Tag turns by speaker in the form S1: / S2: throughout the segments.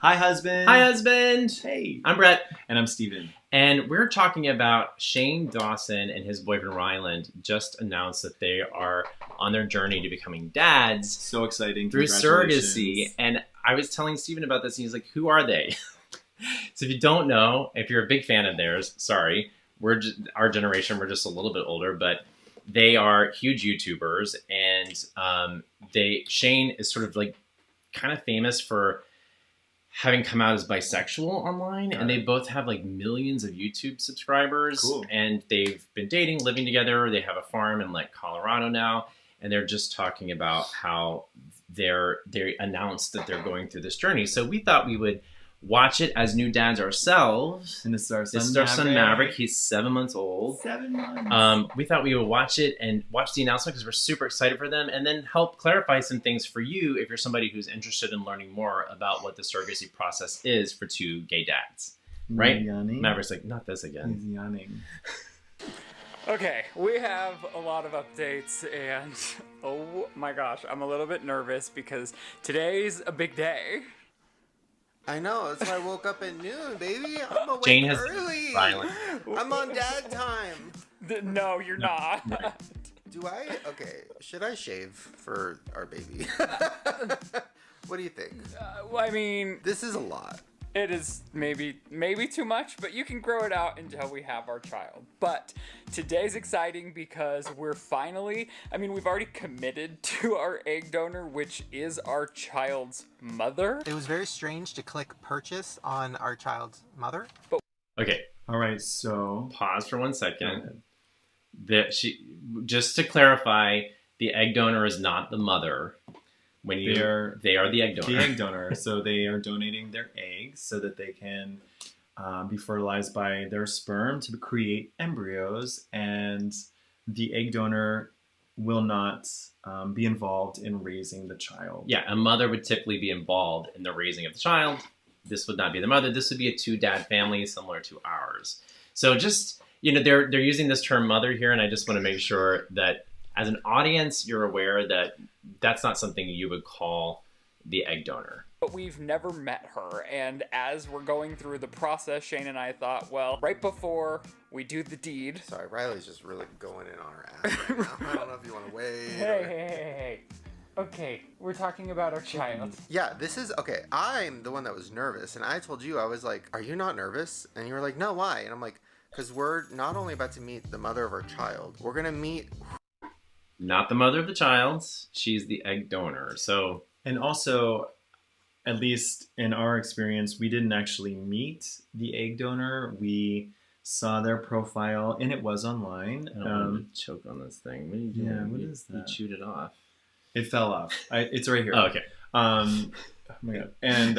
S1: Hi, husband.
S2: Hi, husband.
S1: Hey.
S2: I'm Bret.
S1: And I'm Steven.
S2: And we're talking about Shane Dawson and his boyfriend Ryland just announced that they are on their journey to becoming dads.
S1: So exciting.
S2: Through surrogacy. And I was telling Steven about this, and he's like, who are they? So if you don't know, if you're a big fan of theirs, sorry, our generation, we're just a little bit older, but they are huge YouTubers. And Shane is sort of like kind of famous for having come out as bisexual online, and they both have like millions of YouTube subscribers.
S1: Cool.
S2: And they've been dating, living together. They have a farm in like Colorado now, and they're just talking about how they announced that they're going through this journey. So we thought we would watch it as new dads ourselves.
S1: And this is our
S2: son Maverick. He's 7 months old.
S1: 7 months.
S2: We thought we would watch it and watch the announcement because we're super excited for them, and then help clarify some things for you if you're somebody who's interested in learning more about what the surrogacy process is for two gay dads. Right?
S1: Yawning.
S2: Maverick's like, not this again.
S1: He's yawning.
S3: Okay, we have a lot of updates, and oh my gosh, I'm a little bit nervous because today's a big day.
S4: I know, that's why I woke up at noon, baby. I'm awake
S2: Jane has
S4: early.
S2: Ryland.
S4: I'm on dad time.
S3: No, you're not.
S2: Right.
S4: Do I? Okay, should I shave for our baby? What do you think?
S3: Well, I mean,
S4: This is a lot.
S3: it is maybe too much, but you can grow it out until we have our child. But today's exciting because we've already committed to our egg donor, which is our child's mother.
S5: It was very strange to click purchase on our child's mother.
S2: Okay,
S1: All right, so
S2: pause for 1
S1: go
S2: second.
S1: ahead.
S2: Just to clarify, the egg donor is not the mother. They are the egg donor.
S1: The egg donor. So they are donating their eggs so that they can be fertilized by their sperm to create embryos, and the egg donor will not be involved in raising the child.
S2: Yeah, a mother would typically be involved in the raising of the child. This would not be the mother. This would be a two-dad family similar to ours. So just, they're using this term mother here, and I just want to make sure that as an audience, you're aware that that's not something you would call the egg donor.
S3: But we've never met her, and as we're going through the process, Shane and I thought, well, right before we do the deed...
S4: Sorry, Riley's just really going in on her ass right now. I don't know if you want to wait.
S3: Hey. Okay, we're talking about our child.
S4: Yeah, this is, okay, I'm the one that was nervous, and I told you, I was like, are you not nervous? And you were like, no, why? And I'm like, because we're not only about to meet the mother of our child, we're going to meet...
S2: Not the mother of the child. She's the egg donor. So,
S1: And also, at least in our experience, we didn't actually meet the egg donor. We saw their profile, and it was online.
S2: I don't want to choke on this thing. What are you doing?
S1: Yeah, what
S2: You-
S1: is that?
S2: You chewed it off.
S1: It fell off. It's right here.
S2: Oh, okay.
S1: Oh my God. And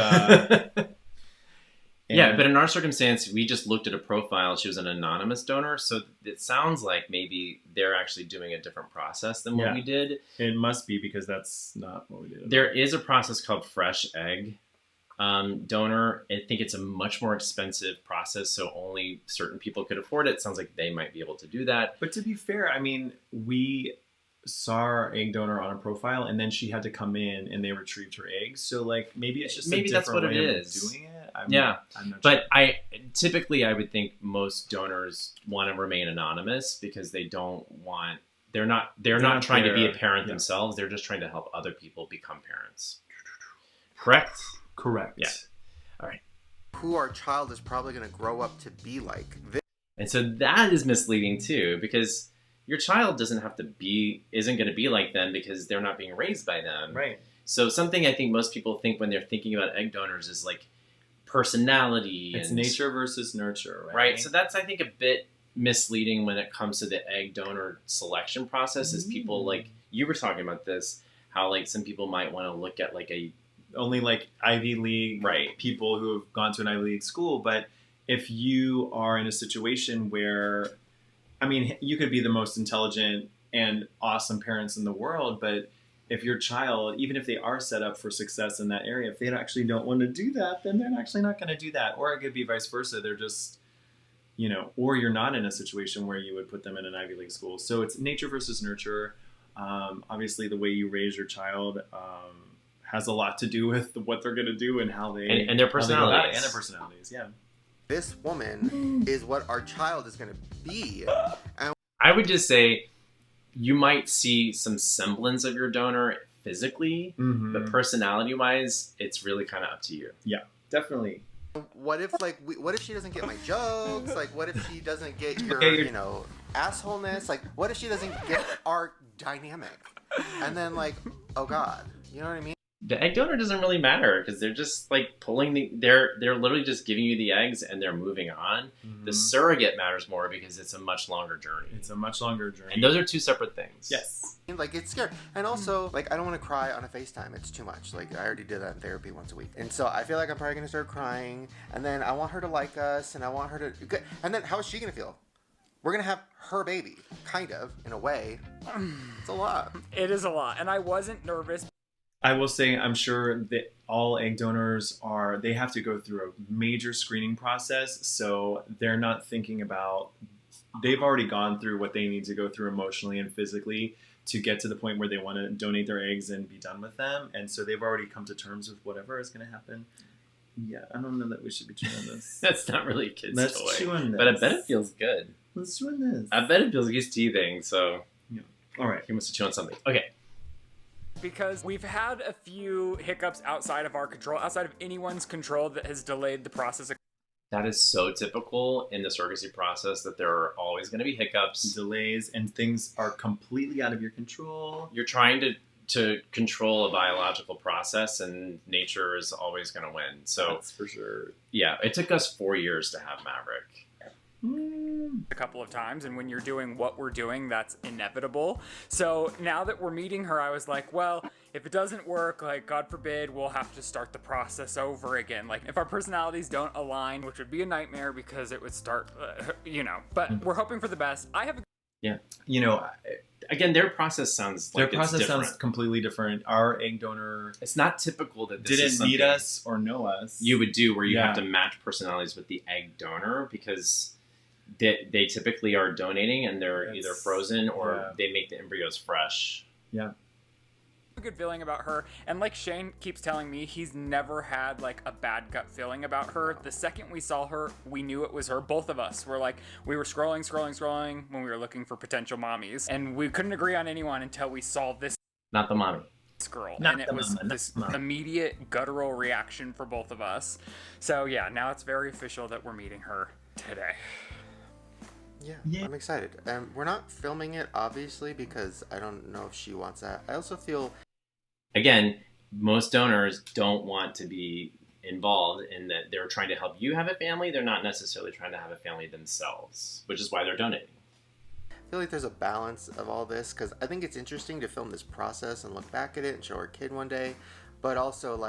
S2: Yeah, but in our circumstance, we just looked at a profile. She was an anonymous donor, so it sounds like maybe they're actually doing a different process than what
S1: Yeah.
S2: we did.
S1: it must be, because that's not what we did.
S2: There is a process called fresh egg donor. I think it's a much more expensive process, so only certain people could afford it. Sounds like they might be able to do that.
S1: But to be fair, I mean, we saw our egg donor on a profile, and then she had to come in and they retrieved her eggs. So like maybe it's just
S2: Maybe
S1: a
S2: that's
S1: different
S2: what it
S1: way
S2: is.
S1: of doing it. I'm
S2: Yeah.
S1: not
S2: But I would think most donors want to remain anonymous because they don't want they're not trying to be a
S1: there.
S2: parent
S1: Yeah.
S2: themselves. They're just trying to help other people become parents. Correct?
S1: Correct.
S2: Yeah. All right.
S4: who our child is probably going to grow up to be like.
S2: And so that is misleading too, because your child isn't going to be like them because they're not being raised by them.
S1: Right.
S2: So something I think most people think when they're thinking about egg donors is like personality.
S1: It's
S2: and
S1: nature versus nurture, right?
S2: Right. So that's, I think, a bit misleading when it comes to the egg donor selection process. Is people like you were talking about this, how like some people might want to look at like
S1: only like Ivy League people who have gone to an Ivy League school. But if you are in a situation where, I mean, you could be the most intelligent and awesome parents in the world, but if your child, even if they are set up for success in that area, if they actually don't want to do that, then they're actually not going to do that. Or it could be vice versa. They're just, or you're not in a situation where you would put them in an Ivy League school. So it's nature versus nurture. Obviously, the way you raise your child has a lot to do with what they're going to do and how they
S2: and their
S1: how they go about it,
S2: personalities.
S1: and their personalities. Yeah.
S4: This woman is what our child is going to be. And
S2: I would just say you might see some semblance of your donor physically, but personality-wise, it's really kind of up to you.
S1: Yeah, definitely.
S4: what if what if she doesn't get my jokes? Like, what if she doesn't get your, assholeness? Like, what if she doesn't get our dynamic? And then oh God, you know what I mean?
S2: The egg donor doesn't really matter because they're just like they're literally just giving you the eggs and they're moving on. The surrogate matters more because it's a much longer journey.
S1: It's a much longer journey.
S2: And those are two separate things.
S1: Yes.
S4: It's scary. And also, I don't want to cry on a FaceTime. It's too much. I already did that in therapy once a week. And so I feel like I'm probably going to start crying. And then I want her to like us. And I want her to... And then how is she going to feel? We're going to have her baby. Kind of, in a way. It's a lot.
S3: It is a lot. And I wasn't nervous.
S1: I will say, I'm sure that all egg donors they have to go through a major screening process. So they're not thinking about, they've already gone through what they need to go through emotionally and physically to get to the point where they want to donate their eggs and be done with them. And so they've already come to terms with whatever is going to happen. Yeah, I don't know that we should be chewing on this.
S2: That's not really a kid's
S1: Let's
S2: toy.
S1: chew on this.
S2: But I bet it feels good.
S1: Let's chew on this.
S2: I bet it feels like he's teething, so
S1: Yeah. All right.
S2: he must have chewed on something. Okay.
S3: Because we've had a few hiccups outside of our control, outside of anyone's control, that has delayed the process.
S2: That is so typical in the surrogacy process that there are always going to be hiccups.
S1: Delays and things are completely out of your control.
S2: You're trying to control a biological process, and nature is always going to win. So
S1: That's for sure.
S2: yeah, it took us 4 years to have Maverick.
S3: A couple of times, and when you're doing what we're doing, that's inevitable. So now that we're meeting her, I was like, well, if it doesn't work, God forbid, we'll have to start the process over again. If our personalities don't align, which would be a nightmare because it would start, but we're hoping for the best. I have
S2: Yeah. Again, their process sounds like
S1: Their process
S2: it's different.
S1: sounds completely different. Our egg donor
S2: It's not typical that this is
S1: didn't meet
S2: something
S1: us or know us.
S2: you would do where you
S1: Yeah.
S2: have to match personalities with the egg donor because they typically are donating and they're either frozen or they make the embryos fresh.
S1: Yeah.
S3: a good feeling about her, and like Shane keeps telling me, he's never had a bad gut feeling about her. The second we saw her, we knew it was her. Both of us were we were scrolling when we were looking for potential mommies, and we couldn't agree on anyone until we saw this
S2: Not the mommy.
S3: girl,
S1: Not
S3: and it
S1: the
S3: was
S1: mama,
S3: this
S1: not the mama.
S3: immediate guttural reaction for both of us. So yeah, now it's very official that we're meeting her today.
S4: Yeah, I'm excited. We're not filming it, obviously, because I don't know if she wants that. I also feel...
S2: Again, most donors don't want to be involved in that. They're trying to help you have a family. They're not necessarily trying to have a family themselves, which is why they're donating.
S4: I feel like there's a balance of all this, because I think it's interesting to film this process and look back at it and show our kid one day, but also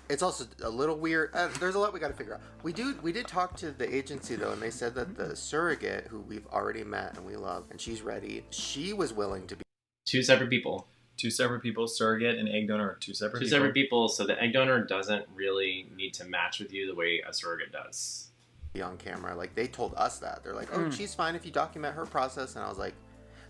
S4: it's also a little weird. There's a lot we got to figure out. We did talk to the agency though, and they said that the surrogate, who we've already met and we love, and she's ready, she was willing to be
S2: Two separate people.
S1: Two separate people, surrogate and egg donor are two separate
S2: Two
S1: people.
S2: separate people, so the egg donor doesn't really need to match with you the way a surrogate does.
S4: on camera. They told us that. They're like, oh, she's fine if you document her process. And I was like,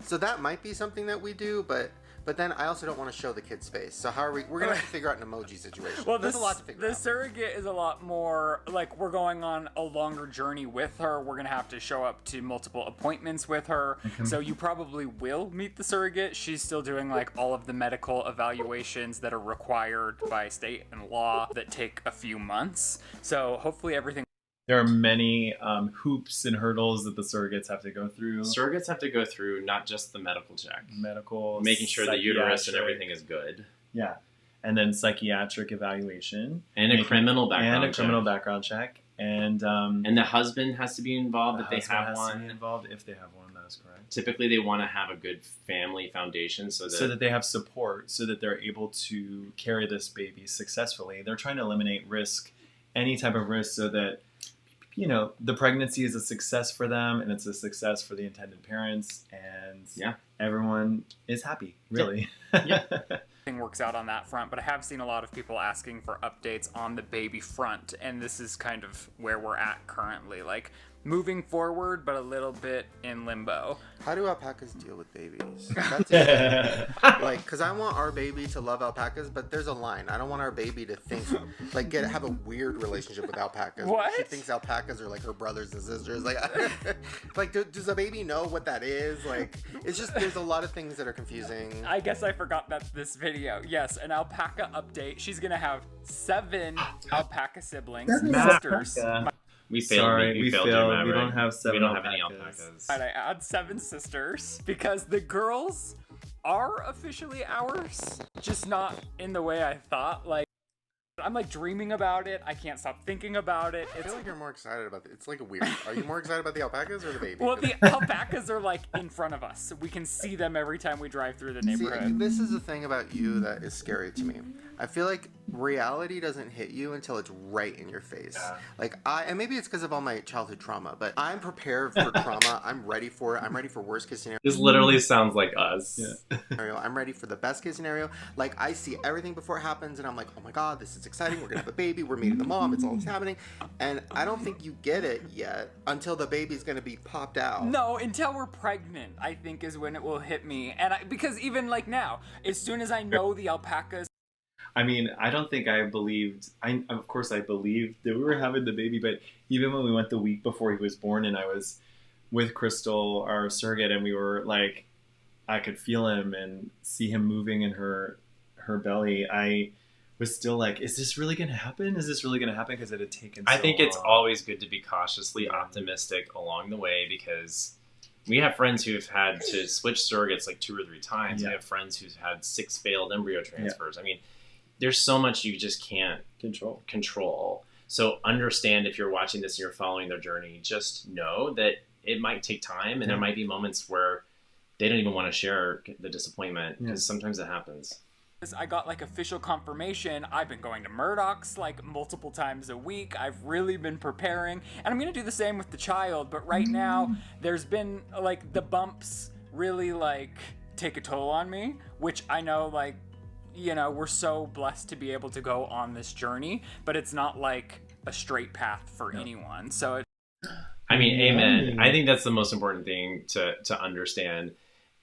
S4: so that might be something that we do, but then I also don't want to show the kid's face. So how are we're going to have to figure out an emoji situation.
S3: Well,
S4: there's a lot to figure
S3: the
S4: out.
S3: surrogate is a lot more we're going on a longer journey with her. We're gonna have to show up to multiple appointments with her. So you probably will meet the surrogate. She's still doing all of the medical evaluations that are required by state and law that take a few months. So hopefully everything.
S1: There are many hoops and hurdles that the surrogates have to go through.
S2: Surrogates have to go through not just the medical check,
S1: Medical,
S2: making sure the uterus and
S1: psychiatric-
S2: everything is good,
S1: Yeah. And then psychiatric evaluation.
S2: and a criminal background
S1: And a criminal
S2: check.
S1: background check. And
S2: And the husband has to be involved if
S1: the
S2: they
S1: husband
S2: have
S1: has to be
S2: one.
S1: involved if they have one, that is correct.
S2: Typically, they want to have a good family foundation so that
S1: They have support, so that they're able to carry this baby successfully. They're trying to eliminate risk, any type of risk, so that the pregnancy is a success for them, and it's a success for the intended parents, and everyone is happy, really.
S3: Thing works out on that front, but I have seen a lot of people asking for updates on the baby front, and this is kind of where we're at currently. moving forward, but a little bit in limbo.
S4: How do alpacas deal with babies? That's it. Like, because I want our baby to love alpacas, but there's a line. I don't want our baby to think, like, have a weird relationship with alpacas.
S3: What?
S4: She thinks alpacas are like her brothers and sisters. Like, does the baby know what that is? Like, it's just, there's a lot of things that are confusing.
S3: I guess I forgot that's this video. Yes, an alpaca update. She's gonna have 7 alpaca siblings, sisters.
S2: We failed.
S1: Sorry,
S2: we failed.
S1: failed.
S2: You,
S1: We don't
S2: Maverick.
S1: have 7
S2: We don't have
S1: alpacas.
S2: any alpacas.
S3: And I add 7 sisters because the girls are officially ours, just not in the way I thought. Like, I'm like dreaming about it. I can't stop thinking about it.
S4: I
S3: It's
S4: feel like you're more excited about it. It's like weird. Are you more excited about the alpacas or the baby?
S3: well, the alpacas are like in front of us. We can see them every time we drive through the
S4: See,
S3: neighborhood.
S4: this is the thing about you that is scary to me. I feel like reality doesn't hit you until it's right in your face.
S1: Yeah.
S4: Like and maybe it's because of all my childhood trauma, but I'm prepared for trauma. I'm ready for it. I'm ready for worst case scenario.
S2: This literally sounds like us.
S1: Yeah.
S4: I'm ready for the best case scenario. Like, I see everything before it happens, and I'm like, oh my god, this is exciting. We're gonna have a baby. We're meeting the mom. It's all happening, and I don't think you get it yet until the baby's gonna be popped out.
S3: No, until we're pregnant, I think is when it will hit me. And because even like now, as soon as I know the alpacas,
S1: I mean, I don't think I believed. Of course, I believed that we were having the baby, but even when we went the week before he was born, and I was with Crystal, our surrogate, and we were like, I could feel him and see him moving in her belly. I was still like, is this really going to happen? Is this really going to happen? Because it had taken.
S2: I
S1: so
S2: think it's
S1: long.
S2: always good to be cautiously optimistic along the way, because we have friends who've had to switch surrogates like 2 or 3 times.
S1: Yeah.
S2: We have friends who've had 6 failed embryo transfers. I mean, there's so much you just can't control. So understand, if you're watching this and you're following their journey, just know that it might take time, and there might be moments where they don't even want to share the disappointment, because sometimes it happens.
S3: I got like official confirmation. I've been going to Murdoch's like multiple times a week. I've really been preparing, and I'm gonna do the same with the child. But right now, there's been like the bumps really like take a toll on me, which I know like, you know, we're so blessed to be able to go on this journey, but it's not like a straight path for anyone. So
S2: I mean, amen. I think that's the most important thing to understand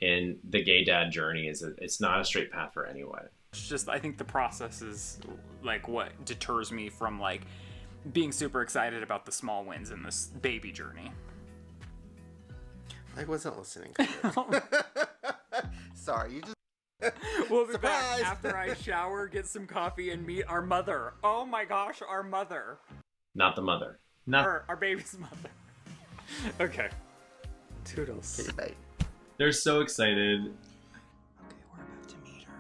S2: in the gay dad journey, is that it's not a straight path for anyone.
S3: it's just, I think the process is like what deters me from like being super excited about the small wins in this baby journey.
S4: I wasn't listening. Sorry, you just.
S3: We'll be
S4: Surprise!
S3: back after I shower, get some coffee, and meet our mother. Oh my gosh, our mother.
S2: Not the mother.
S3: Our baby's mother. Okay. Toodles.
S4: Okay, bye.
S1: They're so excited.
S3: Okay, we're about to meet her.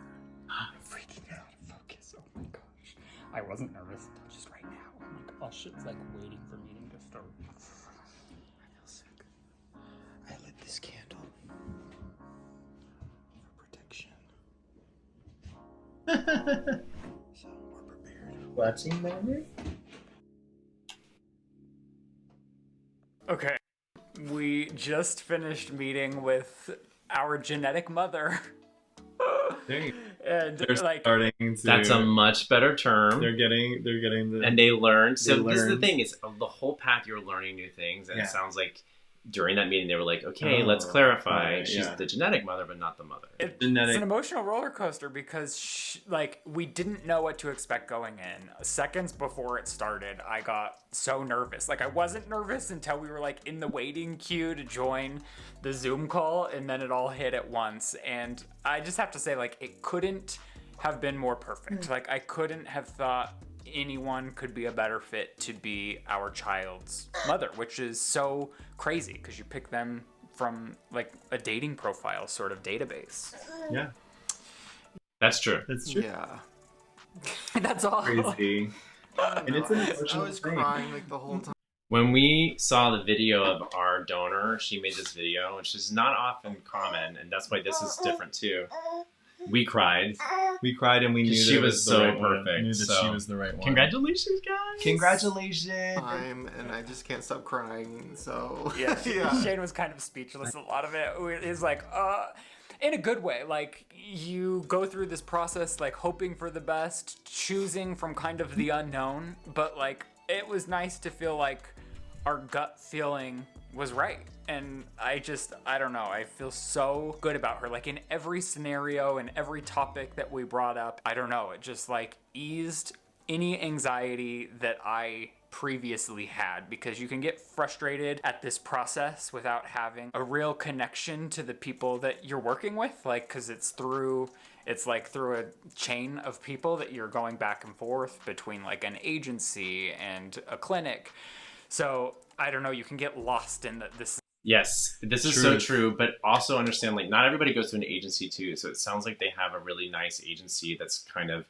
S3: I'm freaking out. Focus. Oh my gosh. I wasn't nervous until just right now. Oh my gosh, it's like waiting for meeting to start. I feel sick. I lit this candle for protection. So we're prepared.
S1: Watching Maverick?
S3: Okay. We just finished meeting with our genetic mother. And
S1: They're
S3: like
S1: starting to.
S2: That's a much better term.
S1: They're getting the.
S2: And they learn. So
S1: They
S2: this is the
S1: learned.
S2: thing, is the whole path you're learning new things. And
S1: Yeah.
S2: it sounds like during that meeting they were like, okay,
S1: Oh,
S2: let's clarify.
S1: right,
S2: She's
S1: yeah.
S2: the genetic mother, but not the mother.
S3: it's
S1: Genetic.
S3: an emotional roller coaster because like we didn't know what to expect going in. Seconds before it started, I got so nervous. Like I wasn't nervous until we were like in the waiting queue to join the Zoom call, and then it all hit at once. And I just have to say, like, it couldn't have been more perfect. Like I couldn't have thought anyone could be a better fit to be our child's mother, which is so crazy because you pick them from like a dating profile sort of database.
S1: Yeah,
S2: That's true.
S1: that's true.
S4: Yeah.
S3: That's all.
S1: Crazy. And it's an
S4: I
S1: emotional
S4: was
S1: thing.
S4: crying like the whole time.
S2: When we saw the video of our donor, she made this video, which is not often common, and that's why this is different too. We cried.
S1: We cried and we knew
S2: She
S1: that it
S2: was
S1: the
S2: so
S1: right one.
S2: perfect,
S1: Knew that
S2: so-
S1: she was the right one.
S2: Congratulations, guys!
S1: Congratulations!
S4: And I just can't stop crying. So
S3: Yeah,
S4: yeah.
S3: Shane was kind of speechless. A lot of it is like, in a good way. Like you go through this process, like hoping for the best, choosing from kind of the unknown. But like, it was nice to feel like our gut feeling was right. And I don't know, I feel so good about her. Like in every scenario and every topic that we brought up, I don't know, it just like eased any anxiety that I previously had, because you can get frustrated at this process without having a real connection to the people that you're working with, like, because it's like through a chain of people that you're going back and forth between, like an agency and a clinic. So I don't know, you can get lost in this.
S2: Yes, this is so true, but also understand, like, not everybody goes to an agency too. So it sounds like they have a really nice agency that's kind of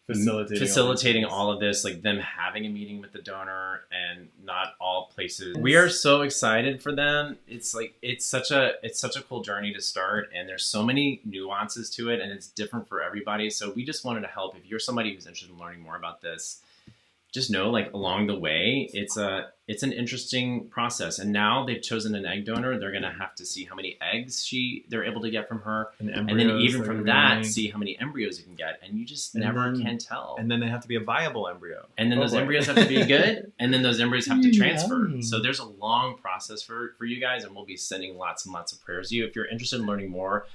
S2: facilitating all of this, like them having a meeting with the donor, and not all places. We are so excited for them. It's like, it's such a cool journey to start, and there's so many nuances to it, and it's different for everybody. So we just wanted to help. If you're somebody who's interested in learning more about this, just know, like, along the way, it's an interesting process. And now they've chosen an egg donor. They're going to have to see how many eggs they're able to get from her. And then even from that, see how many embryos you can get. And you just never can tell.
S1: And then they have to be a viable embryo.
S2: And then those embryos have to be good. And then those embryos have to transfer. So there's a long process for you guys. And we'll be sending lots and lots of prayers to you. If you're interested in learning more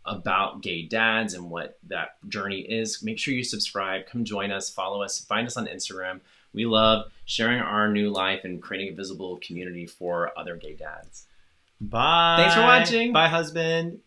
S2: about gay dads and what that journey is, make sure you subscribe, come join us, follow us, find us on Instagram. We love sharing our new life and creating a visible community for other gay dads.
S1: Bye.
S2: Thanks for watching.
S1: Bye, husband.